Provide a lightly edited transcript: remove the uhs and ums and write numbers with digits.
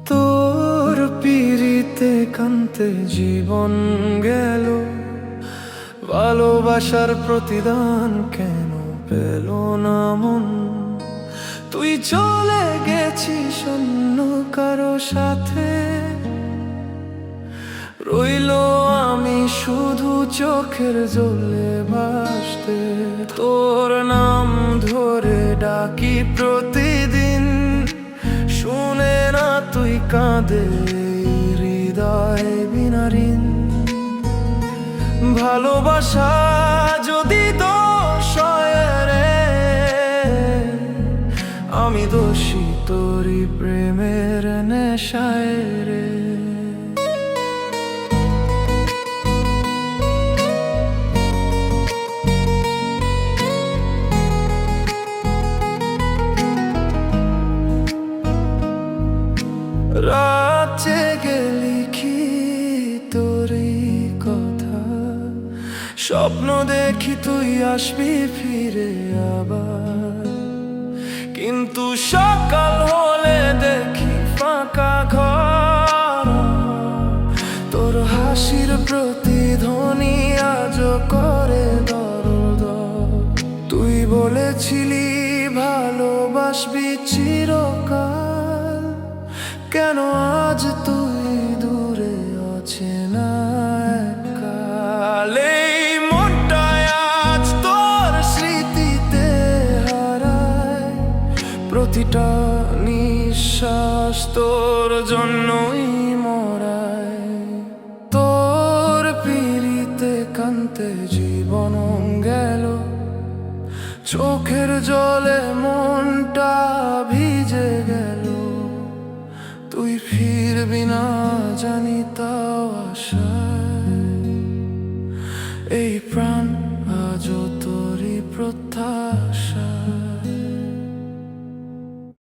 তোর পিরিতে কান্তে জীবন গেল, ভালোবাসার প্রতিদান কেন পেল না মন? তুই চলে গেছিস অন্য কারো সাথে, রইল আমি শুধু চোখের জলে ভাসতে। তোর নাম ধরে ডাকি প্রতিদিন, শুনে না তুই কাঁদে হৃদয় বিনা ঋণ। ভালোবাসা যদি দোষ হয় রে, আমি দোষী তোরই প্রেমের নেশায় রে। রাত জেগে লিখি তোরই কথা, স্বপ্ন দেখি তুই আসবি ফিরে আবার, কিন্তু সকাল হলে দেখি ফাঁকা ঘর। তোর হাসির প্রতিধ্বনি আজও করে দরদ। তুই বলেছিলি ভালোবাসবি চিরকাল, কেন আজ তুই দূরে অচেনা কাল? এই মনটায় আজ তোর স্মৃতিতে হারায়, প্রতিটা নিঃশ্বাস তোর জন্যই মরায়। তোর পিরিতে কান্তে জীবন গেল, চোখের জলে মনটা ভিজে গেল। তুই ফিরবি না জানি তাও আশায়, এই প্রাণ আজও তোরই প্রতি।